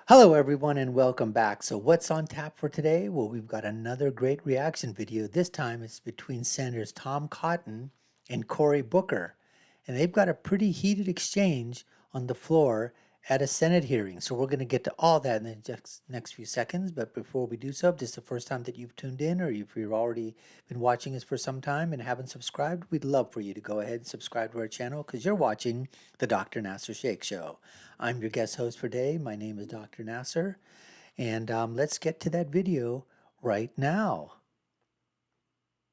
Hello, everyone, and welcome back. So, what's on tap for today? Well, we've got another great reaction video. This time it's between Senators Tom Cotton and Cory Booker. And they've got a pretty heated exchange on the floor at a Senate hearing. So, we're going to get to all that in the next few seconds. But before we do so, if this is the first time that you've tuned in, or if you've already been watching us for some time and haven't subscribed, we'd love for you to go ahead and subscribe to our channel because you're watching the Dr. Nasir Shaikh Show. I'm your guest host for today. My name is Dr. Nasir, and let's get to that video right now.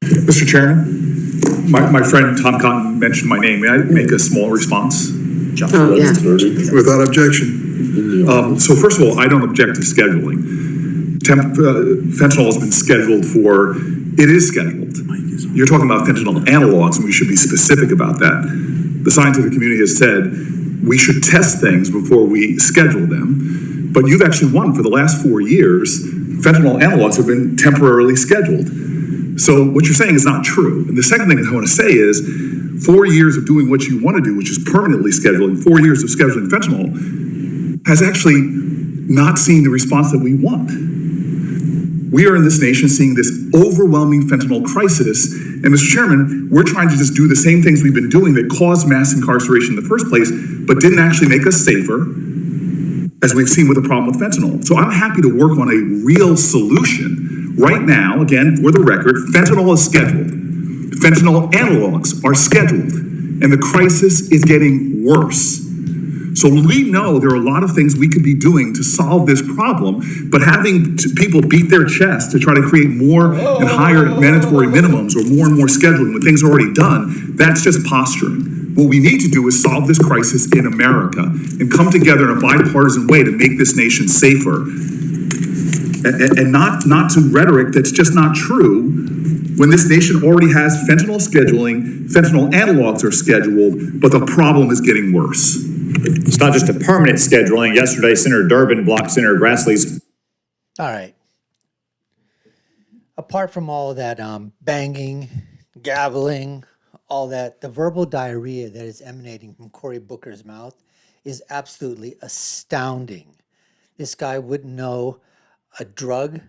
Mr. Chairman, my friend Tom Cotton mentioned my name. May I make a small response? Without objection. So first of all, I don't object to scheduling. Fentanyl has been scheduled for, it is scheduled. You're talking about fentanyl analogs, and we should be specific about that. The scientific community has said we should test things before we schedule them, but you've actually won for the last 4 years. Fentanyl analogs have been temporarily scheduled. So what you're saying is not true. And the second thing I want to say is 4 years of doing what you want to do, which is permanently scheduling, 4 years of scheduling fentanyl, has actually not seen the response that we want. We are in this nation seeing this overwhelming fentanyl crisis. And Mr. Chairman, we're trying to just do the same things we've been doing that caused mass incarceration in the first place, but didn't actually make us safer, as we've seen with the problem with fentanyl. So I'm happy to work on a real solution. Right now, again, for the record, fentanyl is scheduled. Fentanyl analogs are scheduled, and the crisis is getting worse. So we know there are a lot of things we could be doing to solve this problem, but having people beat their chest to try to create more and higher mandatory minimums or more scheduling when things are already done, that's just posturing. What we need to do is solve this crisis in America and come together in a bipartisan way to make this nation safer. And not to rhetoric that's just not true when this nation already has fentanyl scheduling, fentanyl analogs are scheduled, but the problem is getting worse. It's not just a permanent scheduling. Yesterday, Senator Durbin blocked Senator Grassley's. All right. Apart from all of that banging, gaveling, all that, the verbal diarrhea that is emanating from Cory Booker's mouth is absolutely astounding. This guy wouldn't know a drug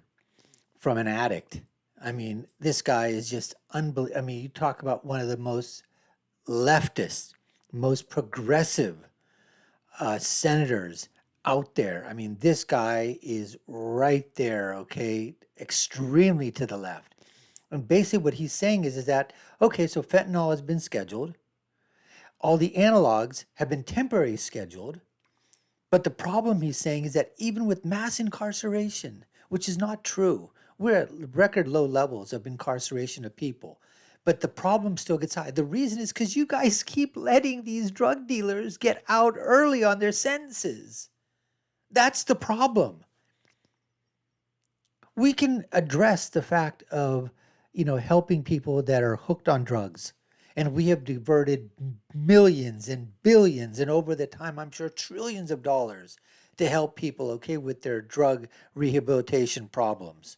from an addict. I mean, this guy is just unbelievable. I mean, you talk about one of the most leftist, most progressive senators out there. I mean, this guy is right there, okay, extremely to the left. And basically what he's saying is that, okay, so fentanyl has been scheduled. All the analogs have been temporarily scheduled. But the problem he's saying is that even with mass incarceration, which is not true, we're at record low levels of incarceration of people. But the problem still gets high. The reason is because you guys keep letting these drug dealers get out early on their sentences. That's the problem. We can address the fact of, helping people that are hooked on drugs. And we have diverted millions and billions and over the time, I'm sure trillions of dollars to help people, okay, with their drug rehabilitation problems.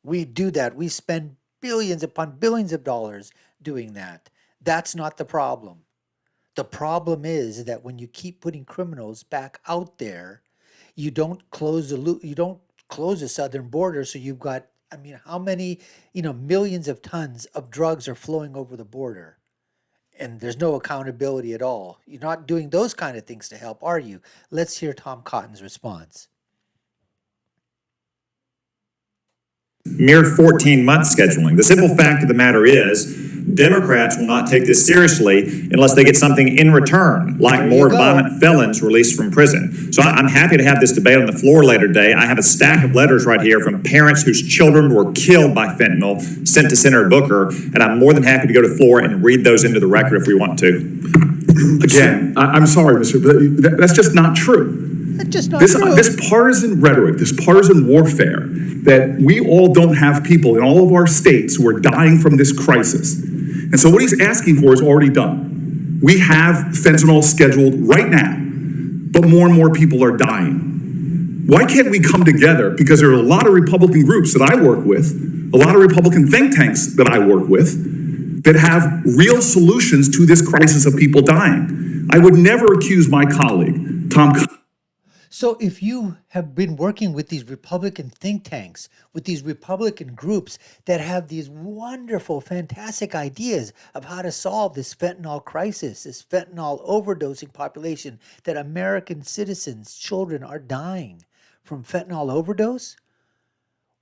We do that. We spend billions upon billions of dollars doing that. That's not the problem. The problem is that when you keep putting criminals back out there, you don't close the loop, you don't close the southern border. So you've got, how many, millions of tons of drugs are flowing over the border? And there's no accountability at all. You're not doing those kind of things to help, are you? Let's hear Tom Cotton's response. Mere 14-month scheduling. The simple fact of the matter is, Democrats will not take this seriously unless they get something in return, like more violent felons released from prison. So I'm happy to have this debate on the floor later today. I have a stack of letters right here from parents whose children were killed by fentanyl sent to Senator Booker, and I'm more than happy to go to the floor and read those into the record if we want to. Again, I'm sorry, Mr., but that's just not true. Just not true. This partisan rhetoric, this partisan warfare, that we all don't have people in all of our states who are dying from this crisis. And so what he's asking for is already done. We have fentanyl scheduled right now, but more and more people are dying. Why can't we come together? Because there are a lot of Republican groups that I work with, a lot of Republican think tanks that I work with, that have real solutions to this crisis of people dying. I would never accuse my colleague, Tom. So if you have been working with these Republican think tanks, with these Republican groups that have these wonderful, fantastic ideas of how to solve this fentanyl crisis, this fentanyl overdosing population, that American citizens, children are dying from fentanyl overdose,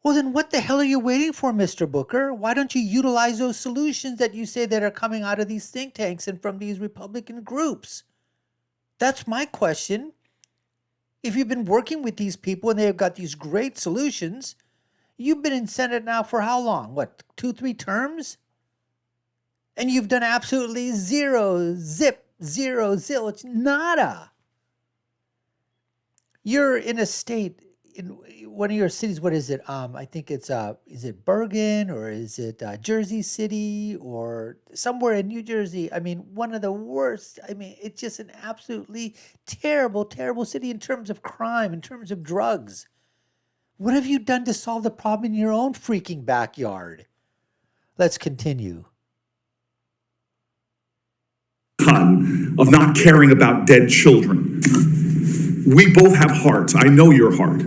well, then what the hell are you waiting for, Mr. Booker? Why don't you utilize those solutions that you say that are coming out of these think tanks and from these Republican groups? That's my question. If you've been working with these people and they've got these great solutions, you've been in Senate now for how long? What, 2, 3 terms? And you've done absolutely zero, zip, zero, zilch, nada. You're in a state, in one of your cities, what is it? I think it's, is it Bergen or is it Jersey City or somewhere in New Jersey? I mean, one of the worst. I mean, it's just an absolutely terrible, terrible city in terms of crime, in terms of drugs. What have you done to solve the problem in your own freaking backyard? Let's continue. Of not caring about dead children. We both have hearts. I know your heart.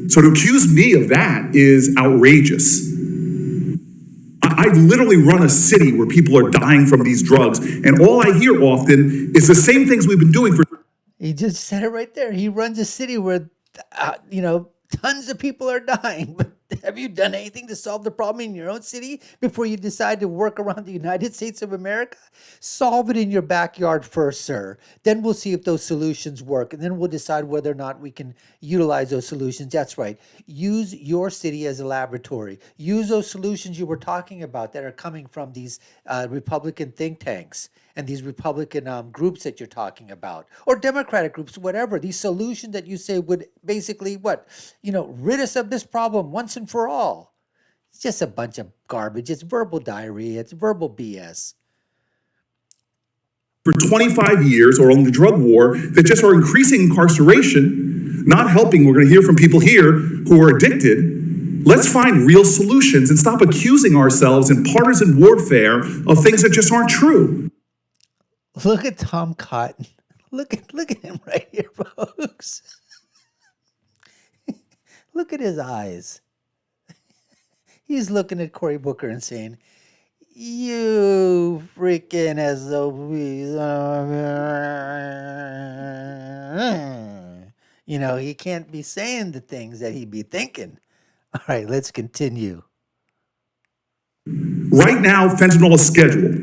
So to accuse me of that is outrageous. I literally run a city where people are dying from these drugs, and all I hear often is the same things we've been doing for. He just said it right there. He runs a city where, tons of people are dying. But have you done anything to solve the problem in your own city before you decide to work around the United States of America? Solve it in your backyard first, sir. Then we'll see if those solutions work. And then we'll decide whether or not we can utilize those solutions. That's right. Use your city as a laboratory. Use those solutions you were talking about that are coming from these Republican think tanks and these Republican groups that you're talking about, or Democratic groups, whatever. These solutions that you say would basically, rid us of this problem once and for all. It's just a bunch of garbage. It's verbal diarrhea. It's verbal BS. For 25 years, or on the drug war, that just are increasing incarceration, not helping. We're going to hear from people here who are addicted. Let's find real solutions and stop accusing ourselves in partisan warfare of things that just aren't true. Look at Tom Cotton. Look at him right here, folks. Look at his eyes. He's looking at Cory Booker and saying, "You freaking SOBs." He can't be saying the things that he'd be thinking. All right, let's continue. Right now, fentanyl is scheduled.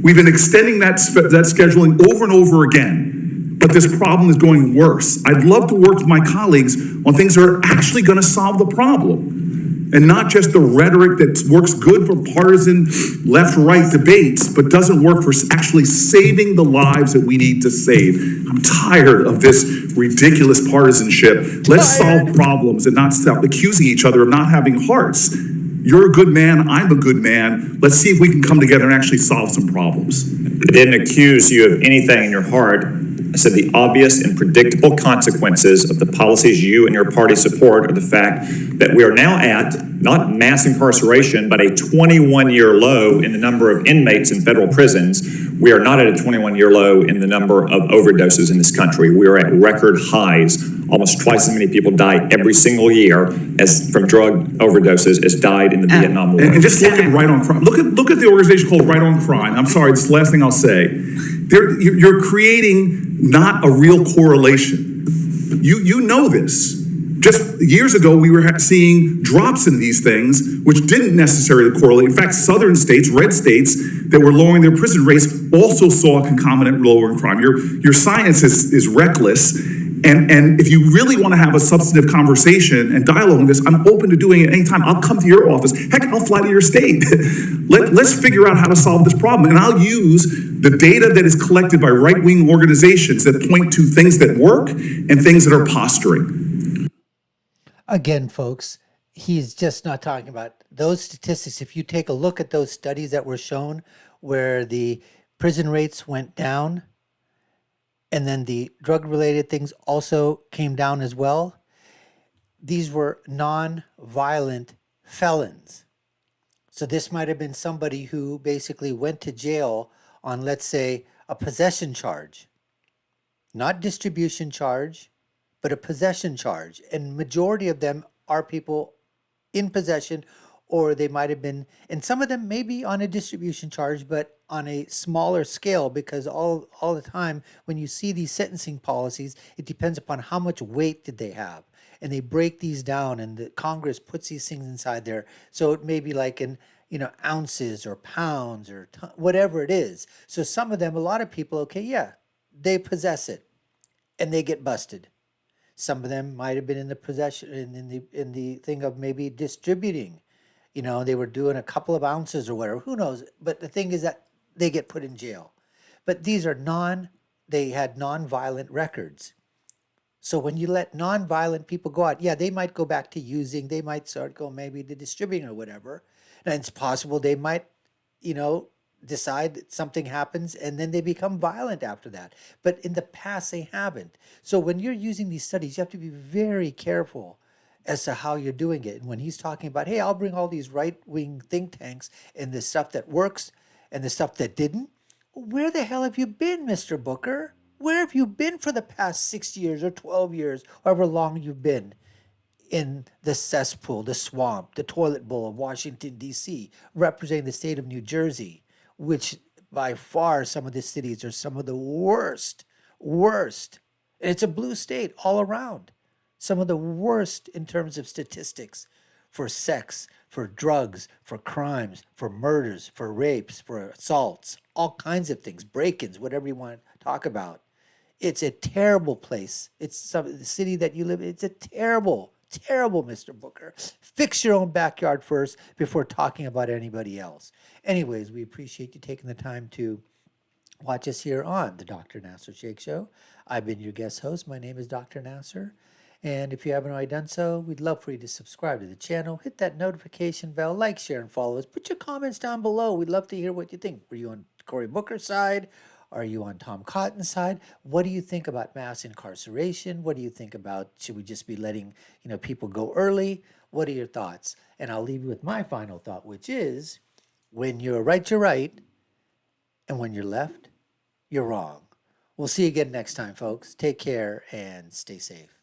We've been extending that scheduling over and over again, but this problem is going worse. I'd love to work with my colleagues on things that are actually going to solve the problem, and not just the rhetoric that works good for partisan left-right debates, but doesn't work for actually saving the lives that we need to save. I'm tired of this ridiculous partisanship. Let's solve problems and not stop accusing each other of not having hearts. You're a good man, I'm a good man. Let's see if we can come together and actually solve some problems. I didn't accuse you of anything in your heart. I said the obvious and predictable consequences of the policies you and your party support are the fact that we are now at, not mass incarceration, but a 21-year low in the number of inmates in federal prisons. We are not at a 21-year low in the number of overdoses in this country. We are at record highs. Almost twice as many people die every single year as from drug overdoses as died in the Vietnam War. And just look at Right on Crime. Look at the organization called Right on Crime. I'm sorry, this is the last thing I'll say. You're creating not a real correlation. You know this. Just years ago, we were seeing drops in these things, which didn't necessarily correlate. In fact, southern states, red states, that were lowering their prison rates also saw a concomitant lower in crime. Your science is reckless. And if you really want to have a substantive conversation and dialogue on this, I'm open to doing it anytime. I'll come to your office. Heck, I'll fly to your state. Let's figure out how to solve this problem. And I'll use the data that is collected by right-wing organizations that point to things that work and things that are posturing. Again, folks, he's just not talking about those statistics. If you take a look at those studies that were shown where the prison rates went down, and then the drug-related things also came down as well. These were non-violent felons. So this might have been somebody who basically went to jail on, let's say, a possession charge. Not distribution charge, but a possession charge. And majority of them are people in possession, or they might have been, and some of them may be on a distribution charge, but on a smaller scale, because all the time when you see these sentencing policies, it depends upon how much weight did they have. And they break these down, and the Congress puts these things inside there. So it may be like in, ounces or pounds or whatever it is. So some of them, a lot of people, okay, yeah, they possess it and they get busted. Some of them might have been in the possession in the thing of maybe distributing. They were doing a couple of ounces or whatever. Who knows? But the thing is that they get put in jail. But these are they had non-violent records. So when you let non-violent people go out, yeah, they might go back to using, they might start going maybe to distributing or whatever. And it's possible they might, you know, decide that something happens and then they become violent after that. But in the past, they haven't. So when you're using these studies, you have to be very careful as to how you're doing it. And when he's talking about, hey, I'll bring all these right-wing think tanks and the stuff that works and the stuff that didn't, where the hell have you been, Mr. Booker? Where have you been for the past 6 years or 12 years, however long you've been in the cesspool, the swamp, the toilet bowl of Washington, D.C., representing the state of New Jersey, which by far some of the cities are some of the worst. And it's a blue state all around. Some of the worst in terms of statistics for sex, for drugs, for crimes, for murders, for rapes, for assaults, all kinds of things, break-ins, whatever you want to talk about. It's a terrible place. The city that you live in. It's a terrible, terrible, Mr. Booker. Fix your own backyard first before talking about anybody else. Anyways, we appreciate you taking the time to watch us here on the Dr. Nasir Shaikh Show. I've been your guest host. My name is Dr. Nasir. And if you haven't already done so, we'd love for you to subscribe to the channel, hit that notification bell, like, share, and follow us. Put your comments down below. We'd love to hear what you think. Were you on Cory Booker's side? Are you on Tom Cotton's side? What do you think about mass incarceration? What do you think about, should we just be letting, people go early? What are your thoughts? And I'll leave you with my final thought, which is, when you're right, and when you're left, you're wrong. We'll see you again next time, folks. Take care and stay safe.